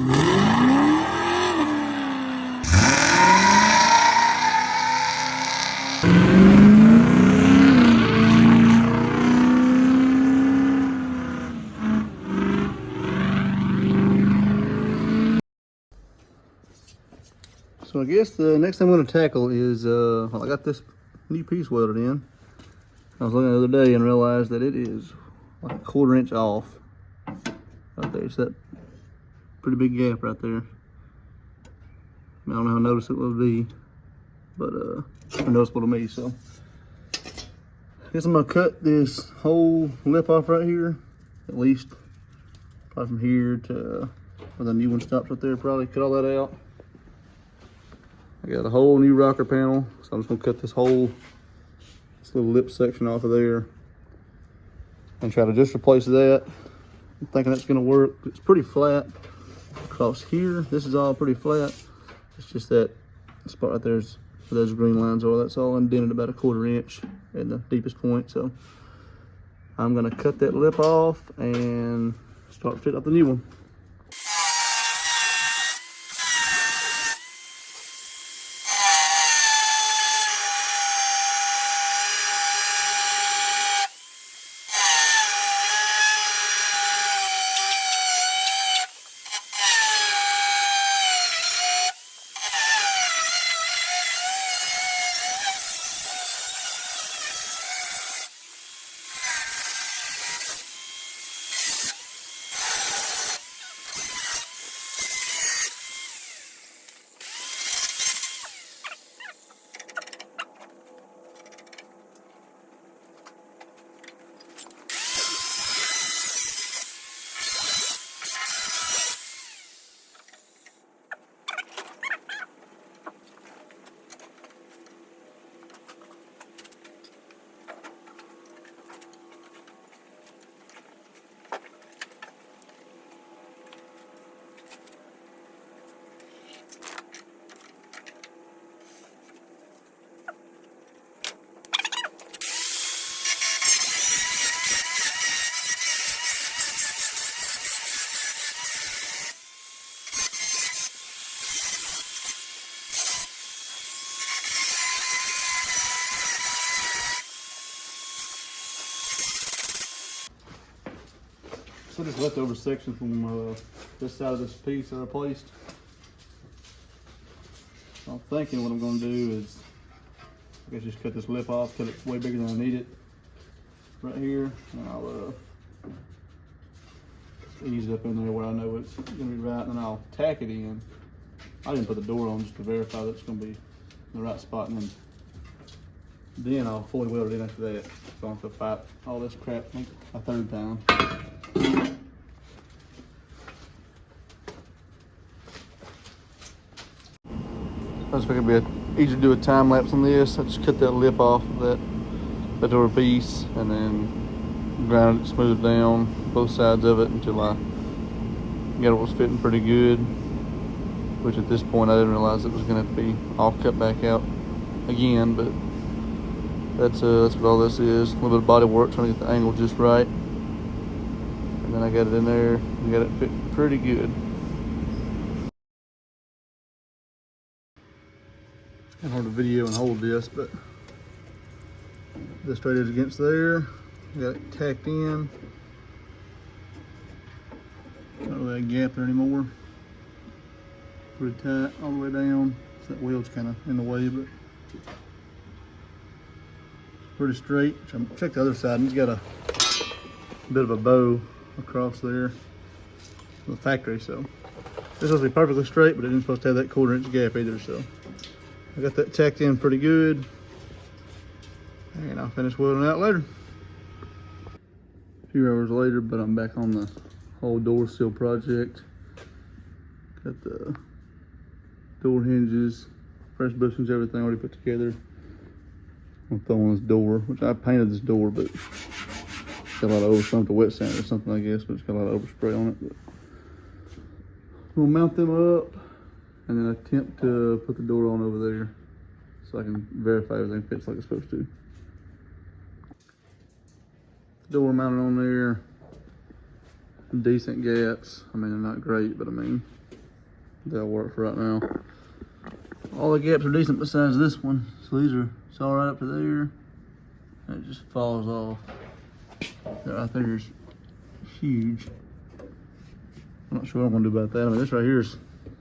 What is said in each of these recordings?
So I guess the next thing I'm going to tackle is, well, I got this new piece welded in. I was looking the other day and realized that it is like a 1/4 inch off right there. It's that pretty big gap right there. I don't know how noticeable it would be, but noticeable to me. So I guess I'm going to cut this whole lip off right here, at least probably from here to where the new one stops right there. Probably cut all that out. I got a whole new rocker panel, so I'm just gonna cut this little lip section off of there and try to just replace that. I'm thinking that's gonna work. It's pretty flat across here. This is all pretty flat. It's just that spot right there is where those green lines are. That's all indented about a 1/4 inch at the deepest point. So I'm gonna cut that lip off and start fitting up the new one. So this leftover section from this side of this piece I replaced. So I'm thinking what I'm going to do is, I guess just cut this lip off, cut it way bigger than I need it right here, and I'll ease it up in there where I know it's going to be right, and then I'll tack it in. I didn't put the door on just to verify that it's going to be in the right spot, and then I'll fully weld it in after that. So I don't have to fight all this crap a 3rd time. I just figured it'd be easy to do a time lapse on this. I just cut that lip off of that leftover piece and then ground it smooth down both sides of it until I got it was fitting pretty good. Which at this point I didn't realize it was going to be all cut back out again, but that's what all this is. A little bit of body work trying to get the angle just right, and then I got it in there and got it fit pretty good. It's kind of hard to video and hold this, but this straight edge against there, got it tacked in. Not really a gap there anymore. Pretty tight all the way down. So that wheel's kind of in the way, but pretty straight. Check the other side, and it's got a bit of a bow across there from the factory. So this is supposed to be perfectly straight, but it isn't supposed to have that 1/4 inch gap either. So I got that tacked in pretty good, and I'll finish welding it out later. A few hours later, but I'm back on the whole door seal project. Got the door hinges, press bushings, everything already put together. I'm throwing this door, which I painted this door, but it's got a lot of overspray to wet sand or something, I guess, but it's got a lot of overspray on it. But we'll mount them up and then attempt to put the door on over there so I can verify everything fits like it's supposed to. The door mounted on there, decent gaps. I mean, they're not great, but I mean, That'll work for right now. All the gaps are decent besides this one. So it's all right up to there. And it just falls off. That right there is huge. I'm not sure what I'm gonna do about that. I mean, this right here is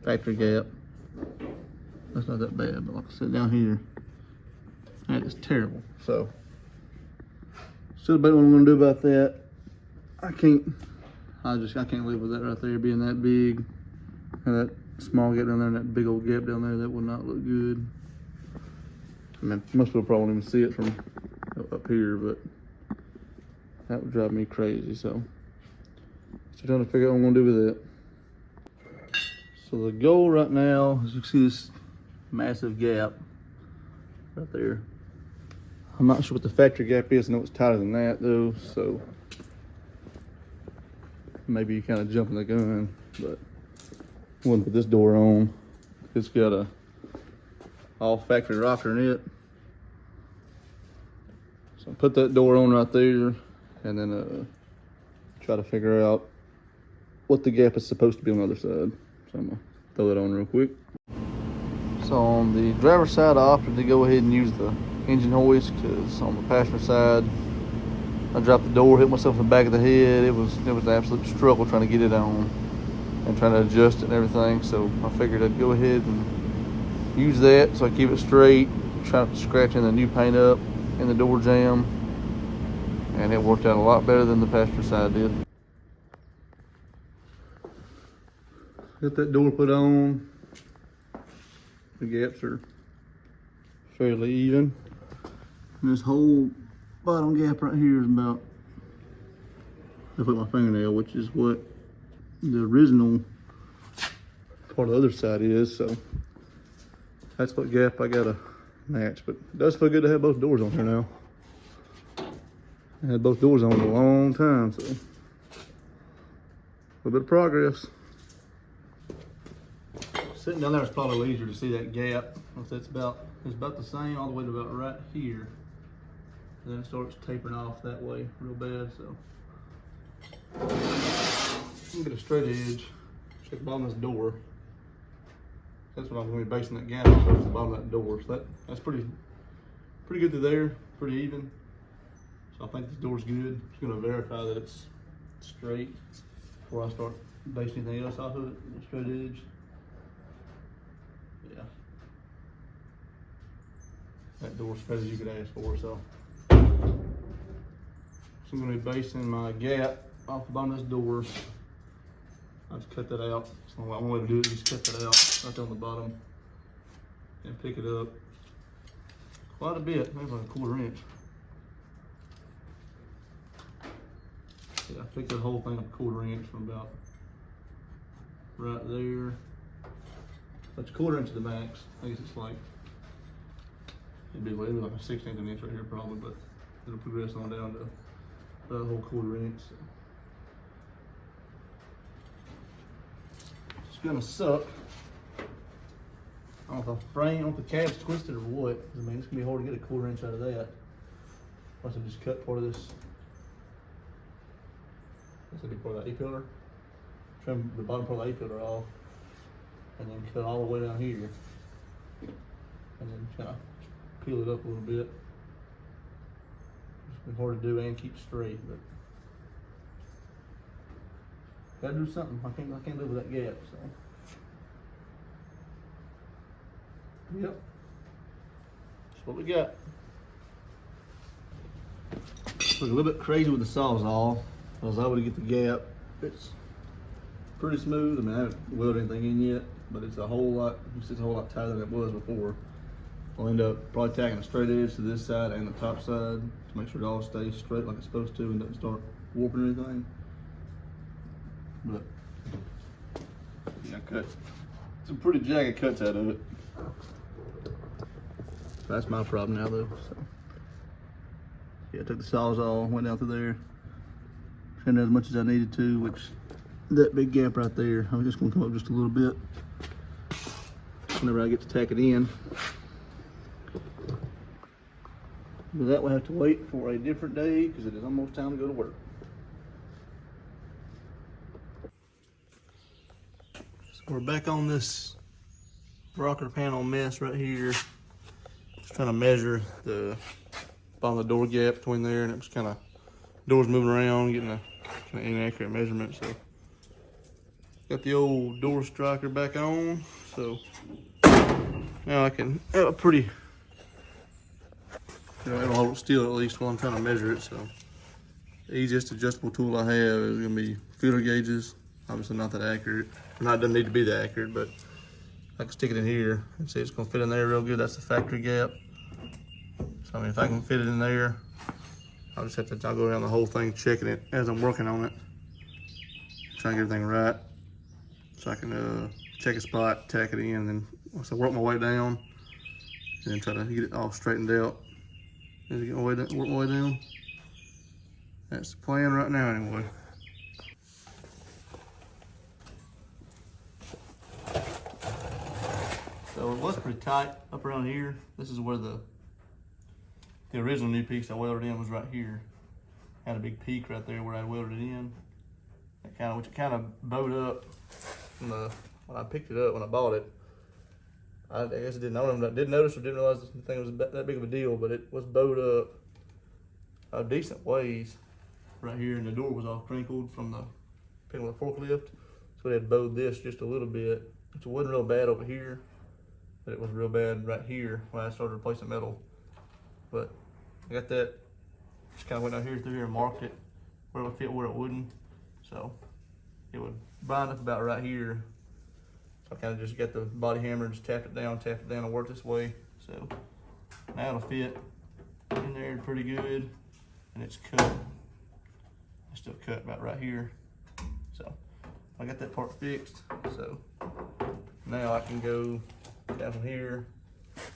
factory gap. That's not that bad, but like I said, down here, that is terrible. So, still debating what I'm gonna do about that. I can't live with that right there being that big. And that small gap down there and that big old gap down there, that would not look good. I mean, most people probably won't even see it from up here, but that would drive me crazy. So, still trying to figure out what I'm gonna do with it. So the goal right now is, you can see this massive gap right there. I'm not sure what the factory gap is. I know it's tighter than that though, so maybe you kind of jumping the gun, but I wouldn't put this door on. It's got a all factory rocker in it. So put that door on right there, and then try to figure out what the gap is supposed to be on the other side. So I'm gonna throw that on real quick. So on the driver's side, I opted to go ahead and use the engine hoist, because on the passenger side, I dropped the door, hit myself in the back of the head. It was an absolute struggle trying to get it on and trying to adjust it and everything. So I figured I'd go ahead and use that so I keep it straight, try not to scratch in the new paint up in the door jamb, and it worked out a lot better than the passenger side did. Got that door put on. The gaps are fairly even. And this whole bottom gap right here is about, I put my fingernail, which is what the original part of the other side is. So that's what gap I gotta match. But it does feel good to have both doors on here now. I had both doors on for a long time, so a little bit of progress. Sitting down there is probably a little easier to see that gap. It's about the same all the way to about right here. And then it starts tapering off that way real bad. So I'm gonna get a straight edge, check the bottom of this door. That's what I'm gonna be basing that gap on, the bottom of that door. So that's pretty good through there, pretty even. So I think this door's good. Just gonna verify that it's straight before I start basing anything else off of it. Straight edge. Yeah. That door's straight as you could ask for. So I'm gonna be basing my gap off the bottom of this door. I'll just cut that out. So one way to do it is just cut that out right there on the bottom and pick it up quite a bit, maybe like a 1/4 inch. Yeah, I picked that whole thing up 1/4 inch from about right there. That's 1/4 inch to the max. I guess it's like, it'd be like a 1/16 inch right here probably, but it'll progress on down to that whole 1/4 inch. So it's gonna suck. I don't know if the frame, I don't know if the cab's twisted or what. I mean, it's gonna be hard to get a 1/4 inch out of that. Unless I just cut part of this. That's a big part of that A-pillar. Trim the bottom part of the A-pillar off, and then cut all the way down here, and then kind of peel it up a little bit. It's been hard to do and keep straight, but gotta do something. I can't live with that gap. So yep, that's what we got. Look a little bit crazy with the Sawzall. I was able to get the gap. It's pretty smooth. I mean, I haven't welded anything in yet, but it's a whole lot tighter than it was before. I'll end up probably tacking a straight edge to this side and the top side to make sure it all stays straight like it's supposed to and doesn't start warping or anything. But yeah, I cut some pretty jagged cuts out of it. That's my problem now though. So yeah, I took the Sawzall, went down through there, trimmed as much as I needed to, which that big gap right there, I'm just gonna come up just a little bit whenever I get to tack it in. But that will have to wait for a different day because it is almost time to go to work. So We're back on this rocker panel mess right here. Just trying to measure the bottom of the door gap between there, and it was kind of doors moving around, getting a kind of inaccurate measurement. So got the old door striker back on, so now I can have a pretty, it'll hold it still at least while I'm trying to measure it. So the easiest adjustable tool I have is gonna be feeler gauges. Obviously not that accurate, doesn't need to be that accurate, but I can stick it in here and see it's gonna fit in there real good. That's the factory gap. So I mean, if I can fit it in there, I'll just have to, I'll go around the whole thing checking it as I'm working on it, trying to get everything right. So I can check a spot, tack it in, and then once I work my way down, and then try to get it all straightened out as I get my way down, work my way down. That's the plan right now anyway. So it was pretty tight up around here. This is where the original new piece I welded in was right here. Had a big peak right there where I welded it in. Which it kind of bowed up from when I picked it up when I bought it. I guess I didn't notice or didn't realize the thing was that big of a deal, but it was bowed up a decent ways right here, and the door was all crinkled from the picking up the forklift. So they had bowed this just a little bit. It wasn't real bad over here, but it was real bad right here when I started replacing metal. But I got that, just kind of went down here through here and marked it where it would fit, where it wouldn't. So it would bind up about right here. So I kind of just got the body hammer and just tapped it down and worked this way. So now it'll fit in there pretty good, and it's cut. It's still cut about right here. So I got that part fixed. So now I can go down from here,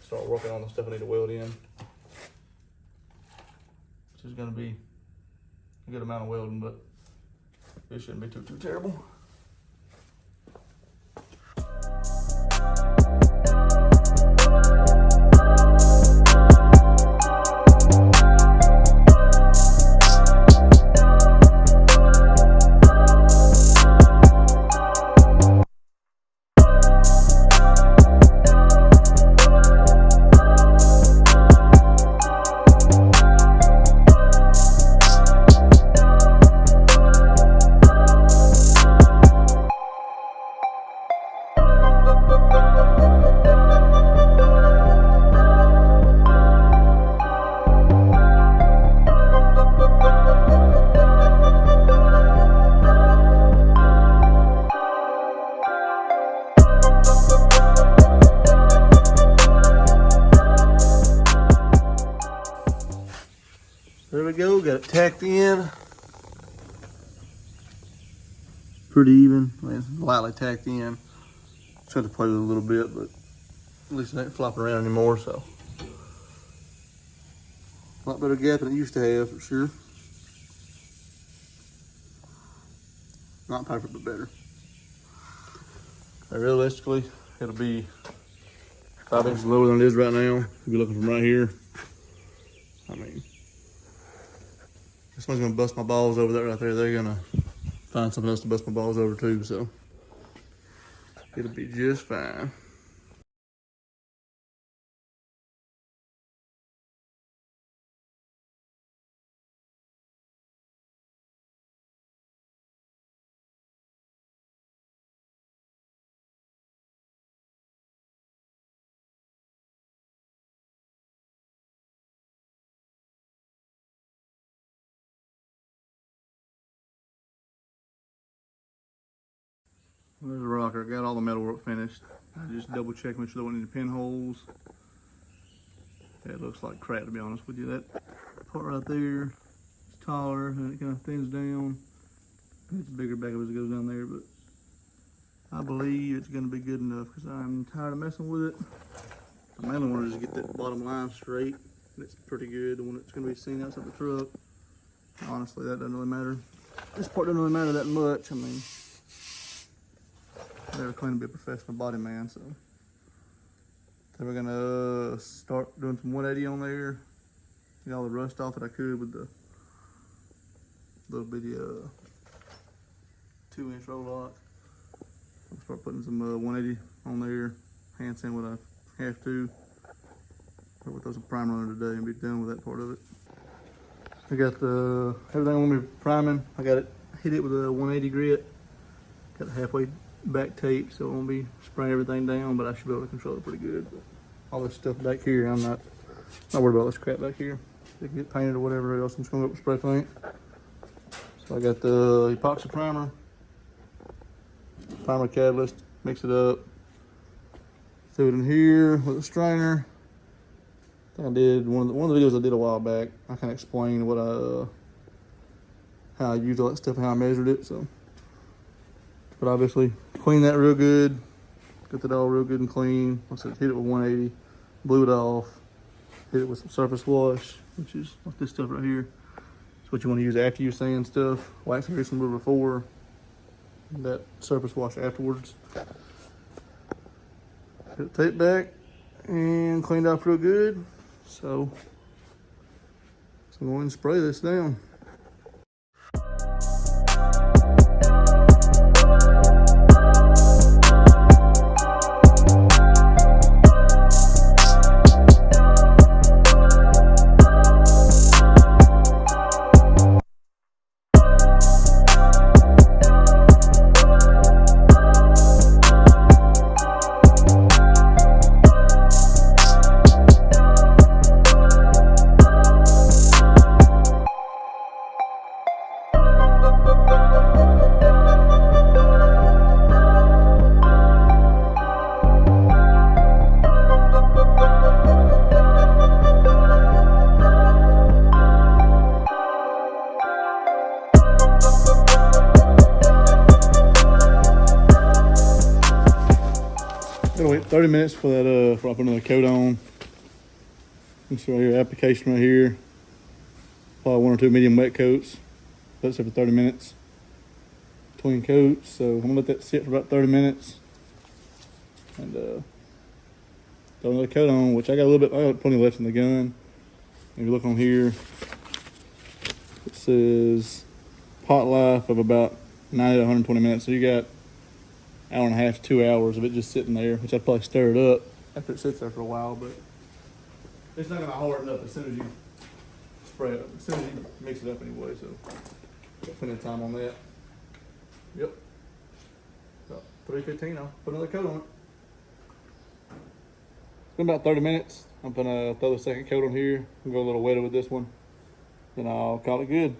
start working on the stuff I need to weld in. Which is gonna be a good amount of welding, but it shouldn't be too terrible. There we go, got it tacked in. Pretty even, lightly tacked in. Just had to play with it a little bit, but at least it ain't flopping around anymore, so. A lot better gap than it used to have, for sure. Not perfect, but better. And realistically, it'll be 5 inches lower than it is right now. If you're looking from right here, I mean, if someone's gonna bust my balls over that right there, they're gonna find something else to bust my balls over too, so it'll be just fine. There's a rocker. Got all the metal work finished. I just double checked, make sure there wasn't any pinholes. It looks like crap, to be honest with you. That part right there is taller and it kind of thins down. It's bigger back up as it goes down there, but I believe it's going to be good enough because I'm tired of messing with it. I mainly want to just get that bottom line straight. It's pretty good. The one that's going to be seen outside the truck. Honestly, that doesn't really matter. This part doesn't really matter that much. I mean, I never claimed to be a professional body man, so. Then we're gonna start doing some 180 on there. Get all the rust off that I could with the little bitty 2-inch roll lock. I'll start putting putting some 180 on there, hand sand what I have to. We'll throw some primer on it today and be done with that part of it. I got the everything on me priming. I got it hit it with a 180 grit. Got it halfway back tape, so it won't be spraying everything down, but I should be able to control it pretty good. But all this stuff back here, I'm not worried about this crap back here. It can get painted or whatever else. I'm just gonna go up with spray paint. So I got the epoxy primer catalyst, mix it up, threw it in here with a strainer. I think I did one of the videos I did a while back. I kind of explained what how I used all that stuff and how I measured it. So, but obviously clean that real good, got that all real good and clean. Like I said, hit it with 180, blew it off, hit it with some surface wash, which is like this stuff right here. It's what you want to use after you sand stuff. Wax and grease remover before, that surface wash afterwards. Put the tape back and cleaned off real good. So I'm going to spray this down. Gotta wait 30 minutes for that for I put another coat on. You see right here, application right here. Probably 1 or 2 medium wet coats. That's every 30 minutes between coats. So I'm gonna let that sit for about 30 minutes and throw another coat on, which I got plenty left in the gun. If you look on here, it says pot life of about 90 to 120 minutes. So you got hour and a half to 2 hours of it just sitting there, which I'd probably stir it up after it sits there for a while, but it's not gonna harden up as soon as you spray it, as soon as you mix it up anyway, so got plenty of time on that. Yep. About 3:15, I'll put another coat on it. It's been about 30 minutes. I'm gonna throw the second coat on here and go a little wetter with this one, then I'll call it good.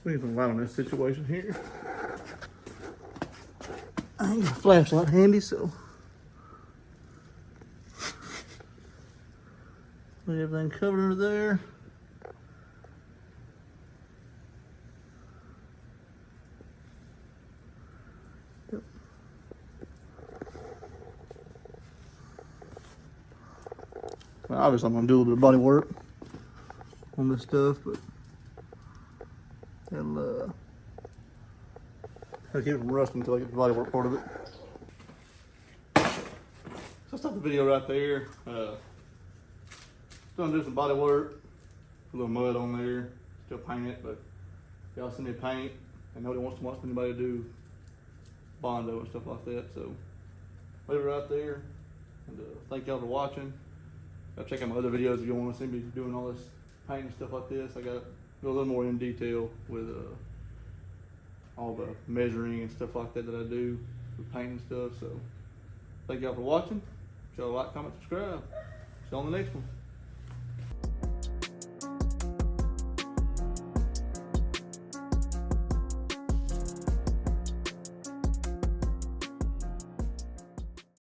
We need some light on this situation here. I ain't got a flashlight handy, so leave everything covered under there. Yep. Well, obviously, I'm gonna do a little bit of body work on this stuff, but I'll keep it from rusting until I get the body work part of it. So I'll stop the video right there. Just gonna do some body work. A little mud on there. Still paint it, but if y'all send me paint and nobody wants to watch anybody do Bondo and stuff like that. So leave it right there. And thank y'all for watching. Go check out my other videos if you want to see me doing all this paint and stuff like this. I got go a little more in detail with all the measuring and stuff like that I do with paint and stuff. So thank y'all for watching. Y'all like, comment, subscribe. See you on the next one.